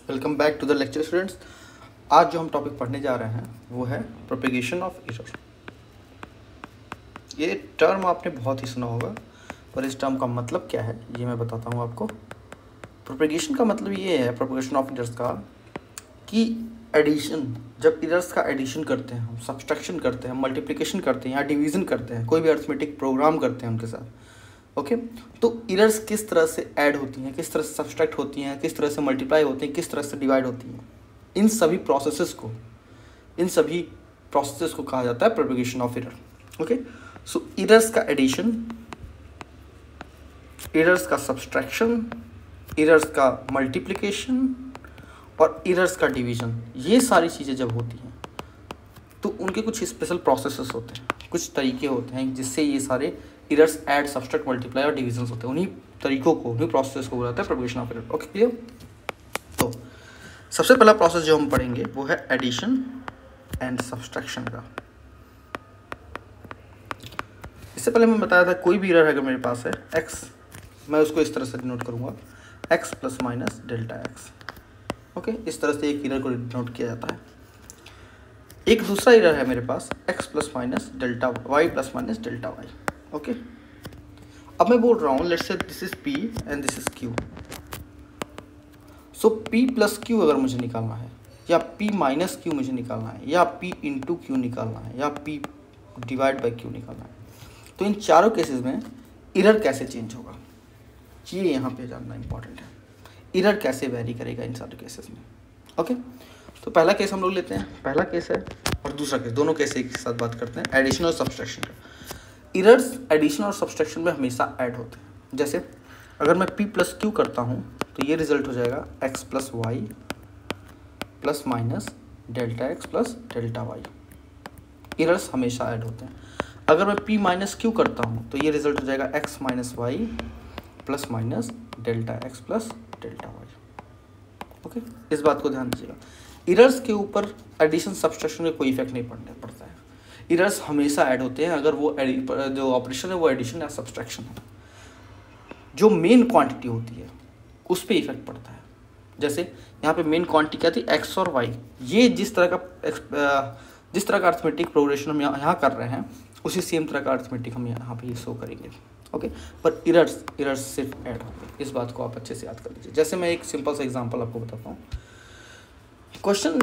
Welcome back to the lecture students. आज जो हम टॉपिक पढ़ने जा रहे हैं वो है प्रोपेगेशन ऑफ एरर। ये टर्म आपने बहुत ही सुना होगा, पर इस टर्म का मतलब क्या है ये मैं बताता हूँ आपको। प्रोपेगेशन का मतलब ये है, प्रोपेगेशन ऑफ एरर्स का, कि एडिशन, जब एरर्स का एडिशन करते हैं, हम सब्सट्रैक्शन करते हैं, मल्टीप्लिकेशन करते हैं या डिवीज़न करते हैं, कोई भी अरिथमेटिक प्रोग्राम करते हैं उनके साथ, ओके तो एरर्स किस तरह से ऐड होती हैं, किस तरह से सब्सट्रैक्ट होती हैं, किस तरह से मल्टीप्लाई होती हैं, किस तरह से डिवाइड होती हैं, इन सभी प्रोसेसेस को कहा जाता है propagation of error. Okay, so errors का एडिशन, एरर्स का सब्सट्रैक्शन, एरर्स का मल्टीप्लिकेशन और एरर्स का डिवीजन, ये सारी चीज़ें जब होती हैं तो उनके कुछ स्पेशल प्रोसेसेस होते हैं, कुछ तरीके होते हैं जिससे ये सारे एरर्स ऐड, सब्सट्रैक्ट, मल्टीप्लाई और डिवीजन होते हैं। उन्हीं तरीकों को, उन्हीं प्रोसेस को बोला जाता है propagation of error. Okay, clear. तो सबसे पहला प्रोसेस जो हम पढ़ेंगे वो है एडिशन एंड सब्सट्रैक्शन का। इससे पहले मैं बताया था कोई भी एरर अगर मेरे पास है x, मैं उसको इस तरह से डिनोट करूंगा x plus minus delta x. Okay, इस तरह से एक एरर को डिनोट किया जाता है। एक दूसरा एरर है मेरे पास x plus minus delta y plus minus delta y. Okay, अब मैं बोल रहा हूँ let's say this is p and this is q। So p plus q अगर मुझे निकालना है, या p माइनस q मुझे निकालना है, या p इंटू q निकालना है, या p डिवाइड बाई q निकालना है, तो इन चारों केसेस में एरर कैसे चेंज होगा ये यहाँ पे जानना इंपॉर्टेंट है। एरर कैसे वेरी करेगा इन सारे केसेस में। ओके, तो पहला केस हम लोग लेते हैं, पहला केस है और दूसरा केस, दोनों केस एक साथ बात करते हैं, एडिशन और सब्सट्रैक्शन का। एरर्स एडिशन और सब्सट्रैक्शन में हमेशा ऐड होते हैं। जैसे अगर मैं p प्लस क्यू करता हूँ तो ये रिजल्ट हो जाएगा x plus y plus minus delta x plus delta y. Errors हमेशा ऐड होते हैं। अगर मैं p माइनस क्यू करता हूँ तो ये रिजल्ट हो जाएगा x minus y plus minus delta x plus delta y. Okay, इस बात को ध्यान दीजिएगा। एरर्स के ऊपर एडिशन सब्सट्रैक्शन का कोई इफेक्ट नहीं पड़ता है। एरर्स हमेशा ऐड होते हैं अगर वो जो ऑपरेशन है वो एडिशन या सब्सट्रैक्शन है। जो मेन क्वांटिटी होती है उस पर इफेक्ट पड़ता है। जैसे यहाँ पे मेन क्वांटिटी क्या थी, x और y। ये जिस तरह का अर्थमेटिक प्रोग्रेशन हम यहाँ कर रहे हैं उसी सेम तरह का अर्थमेटिक हम यहाँ पे शो करेंगे। ओके, पर एरर्स सिर्फ ऐड होंगे, इस बात को आप अच्छे से याद कर लीजिए। जैसे मैं एक सिंपल सा एग्जांपल आपको बताता हूँ। क्वेश्चन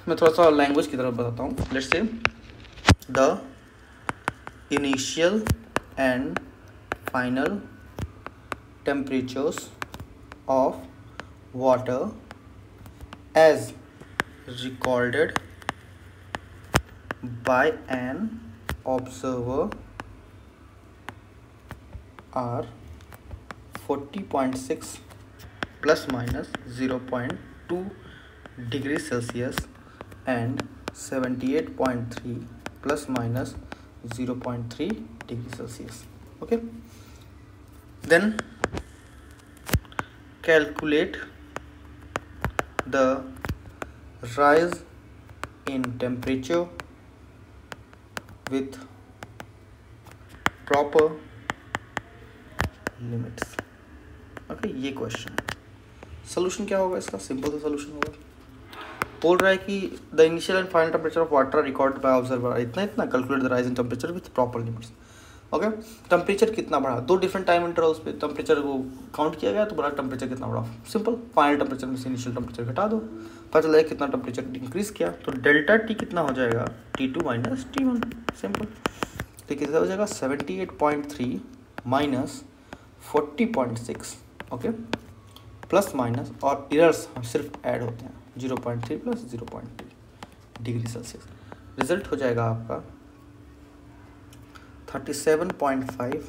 मैं थोड़ा सा लैंग्वेज की तरफ बताता हूँ। Let's say the initial and final temperatures of water as recorded by an observer are 40.6 plus minus 0.2 degrees Celsius and 78.3 plus minus 0.3 degrees Celsius. Okay, then calculate the rise in temperature with proper limits. Okay, ये question है। Solution क्या होगा इसका? Simple सा solution होगा। बोल रहा है कि the initial and final temperature of water record by observer इतना calculate the rise in temperature with proper limits. Okay, temperature कितना बढ़ा, दो डिफरेंट टाइम इंटरवल्स पे टेम्परेचर को काउंट किया गया तो बड़ा टेम्परेचर कितना बढ़ा। सिंपल, फाइनल टेम्परेचर में से इनिशियल टेम्परेचर घटा दो, पता चला है कितना टेम्परेचर इंक्रीज किया, तो डेल्टा टी कितना हो जाएगा, T2 माइनस T1। सिंपल, तो कितना हो जाएगा 78.3 माइनस 40.6। ओके, प्लस माइनस और एरर्स सिर्फ ऐड होते हैं 0.3 प्लस 0.2 डिग्री सेल्सियस। रिजल्ट हो जाएगा आपका 37.5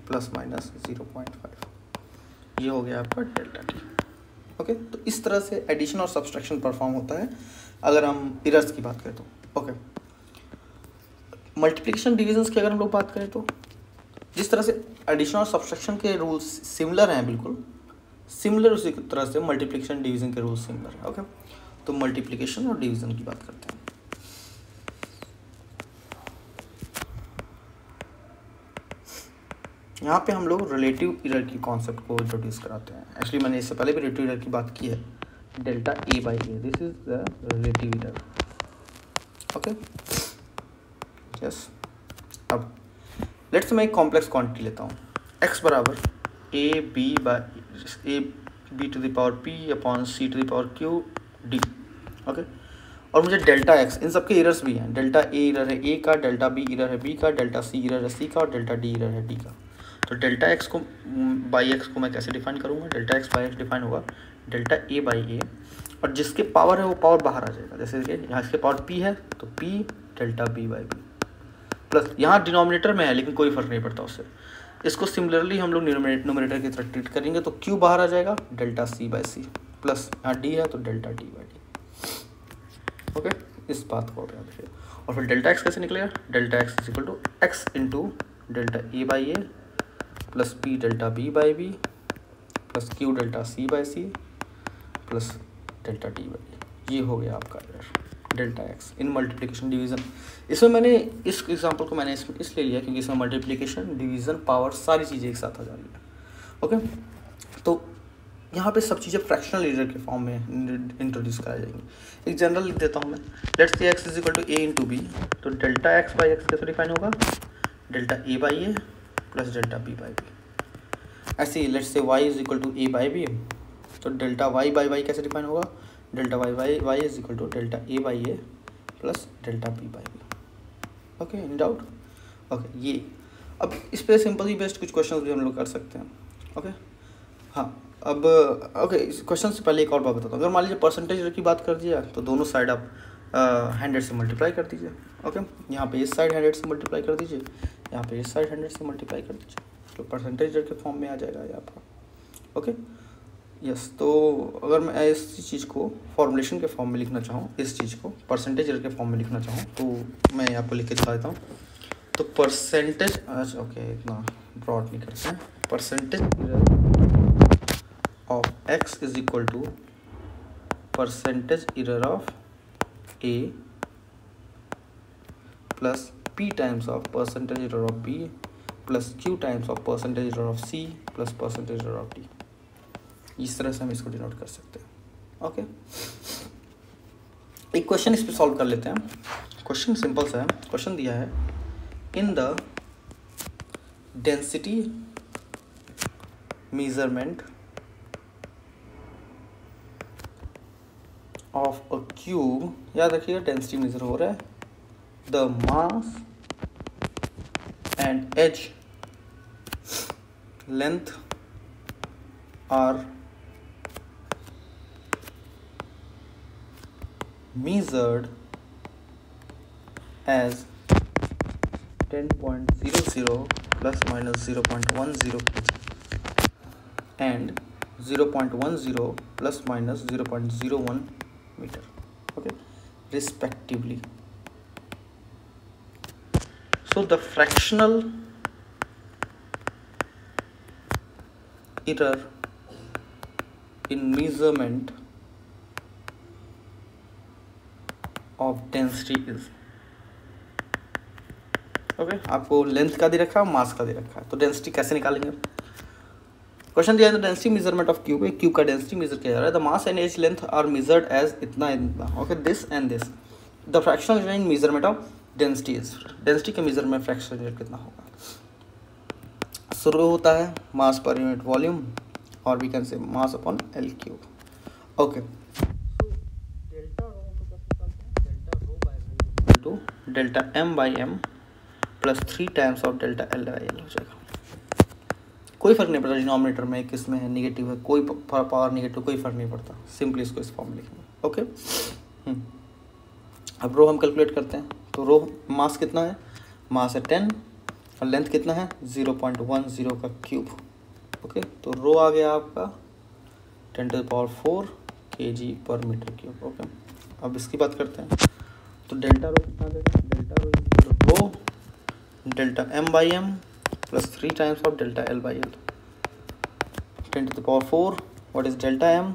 प्लस माइनस 0.5। ये हो गया आपका डेल्टा टी। ओके, तो इस तरह से एडिशन और सब्सट्रैक्शन परफॉर्म होता है अगर हम एरर्स की बात करें तो। ओके, मल्टीप्लिकेशन डिविजन्स की अगर हम लोग बात करें तो जिस तरह से एडिशन और सब्सट्रैक्शन के रूल्स सिमिलर हैं, बिल्कुल सिमिलर, उसी तरह से मल्टीप्लिकेशन डिवीजन के रूल्स सिमिलर हैं। ओके, तो मल्टीप्लिकेशन और डिवीजन की बात करते हैं। यहाँ पे हम लोग रिलेटिव एरर की कॉन्सेप्ट को इंट्रोड्यूस कराते हैं। एक्चुअली मैंने इससे पहले भी रिलेटिव एरर की बात की है, delta A by a, this is the relative error. Okay yes. अब लेट्स मैं एक कॉम्प्लेक्स क्वांटिटी लेता हूँ, x बराबर a b by a b to the power p upon c to the power q d. Okay, और मुझे delta x, इन सबके errors भी हैं, डेल्टा ए इरर है ए का, डेल्टा बी इरर है बी का, डेल्टा सी इरर है सी का, और डेल्टा डी इरर है डी का। तो डेल्टा एक्स को बाई एक्स को मैं कैसे डिफाइन करूँगा, delta x by x define होगा डेल्टा ए बाई ए, और जिसके पावर है वो पावर बाहर आ जाएगा। जैसे कि यहाँ इसके पावर पी है तो p delta B by b, plus यहाँ डिनोमिनेटर में है लेकिन कोई फर्क नहीं पड़ता उससे। इसको सिमिलरली हम लोग न्यूमरेटर की तरह ट्रीट करेंगे, तो क्यू बाहर आ जाएगा delta c by c, plus यहाँ डी है तो delta d by d. Okay, इस बात को याद रखिए। और फिर डेल्टा एक्स कैसे निकलेगा, delta x is equal to x into delta A by A plus p delta B by b plus q delta c by c plus delta d by d. ये हो गया आपका error delta x in multiplication division. इसमें मैंने इस example को मैंने इसलिए लिया क्योंकि इसमें मल्टीप्लिकेशन डिवीज़न पावर सारी चीज़ें एक साथ आ जा रही है। ओके, तो यहाँ पे सब चीज़ें फ्रैक्शनल एरर के फॉर्म में इंट्रोड्यूस कराई जाएंगी। एक जनरल लिख देता हूँ मैं, let's say x is equal to A into B, तो डेल्टा एक्स बाई एक्स कैसे डिफाइन होगा, delta A by A plus delta B by B. ऐसे ही let's say y is equal to A by B, तो delta y by y कैसे define होगा, delta y by y is equal to delta A by A plus delta B by B. Okay, in doubt? Okay, ये अब इस पर simply based कुछ question भी हम लोग कर सकते हैं। ओके हाँ, अब ओके, इस क्वेश्चन से पहले एक और बात बताता हूँ। अगर मान लीजिए परसेंटेज की बात कर दिया तो दोनों साइड आप 100 से मल्टीप्लाई कर दीजिए। ओके, यहाँ पे इस साइड 100 से मल्टीप्लाई कर दीजिए, यहाँ पे इस साइड 100 से मल्टीप्लाई कर दीजिए, तो परसेंटेज के फॉर्म में आ जाएगा ये आपका। ओके यस, तो अगर मैं इस चीज़ को फॉर्मुलेशन के फॉर्म में लिखना चाहूँ, इस चीज़ को परसेंटेज के फॉर्म में लिखना चाहूँ, तो मैं आपको लिख के दिखा देता हूँ। तो परसेंटेज, अच्छा ओके, इतना ब्रॉड नहीं करते हैं। Percentage of x is equal to percentage error of a plus p times of percentage error of b plus q times of percentage error of c plus percentage error of d। इस तरह से हम इसको denote कर सकते हैं। Okay, एक question इस पे सॉल्व कर लेते हैं। क्वेश्चन सिंपल सा है। क्वेश्चन दिया है, in the density measurement of a cube, याद रखिएगा डेंसिटी मेजर हो रहा है, the mass and edge length are measured as 10.00 plus minus 0.10 kg and 0.10 plus minus 0.01 meter, okay, respectively. So the fractional error in measurement of density is, okay, आपको length का दे रखा है, मास का दे रखा है, तो डेंसिटी कैसे निकालेंगे? क्वेश्चन दिया है डेंसिटी मेजरमेंट ऑफ क्यूब, एक क्यूब का डेंसिटी मेजर किया जा रहा है। The mass and edge length are measured as इतना इतना, okay, this and this. The fractional error in measurement of density is, density के मेजरमेंट फ्रैक्शनल एरर कितना होगा? शुरू होता है मास पर यूनिट वॉल्यूम, और we can say mass upon l cube. Okay, delta m by m plus 3 times of delta l by L हो जाएगा। कोई फर्क नहीं पड़ता डिनोमिनेटर में किस में है, निगेटिव है, कोई पावर नेगेटिव, कोई फर्क नहीं पड़ता, सिंपली इसको इस फॉर्म में लिखेंगे। ओके, अब रो हम कैलकुलेट करते हैं। तो रो मास कितना है? मास है 10 और लेंथ कितना है? 0.10 का क्यूब। ओके, तो रो आ गया आपका 10⁴ kg पर मीटर क्यूब। ओके, अब इसकी बात करते हैं। तो डेल्टा रो कितना देगा? Delta rho delta m by m plus 3 times of delta l by l. 10⁴, what is delta m?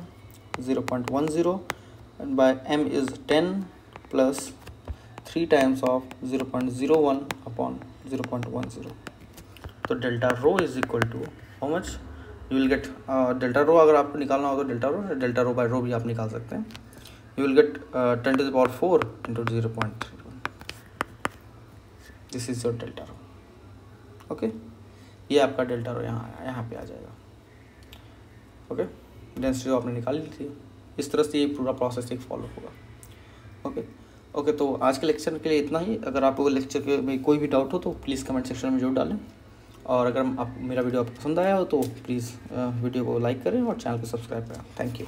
0.10 and by m is 10 plus 3 times of 0.01 upon 0.10. तो delta rho is equal to how much? You will get delta rho, अगर आपको निकालना हो तो delta रो bye रो भी आप निकाल सकते हैं। You will gate 10⁴ into 0.31, this is your delta rho. Okay, ये आपका डेल्टा रो यहाँ पे आ जाएगा। ओके, डेंसिटी रो आपने निकाल ली थी। इस तरह से ये पूरा प्रोसेस एक फॉलो होगा। ओके, तो आज के लेक्चर के लिए इतना ही। अगर आपको लेक्चर के में कोई भी डाउट हो तो प्लीज़ कमेंट सेक्शन में जरूर डालें, और अगर आप मेरा वीडियो आपको पसंद आया हो तो प्लीज़ वीडियो को लाइक करें और चैनल को सब्सक्राइब करें। Thank you.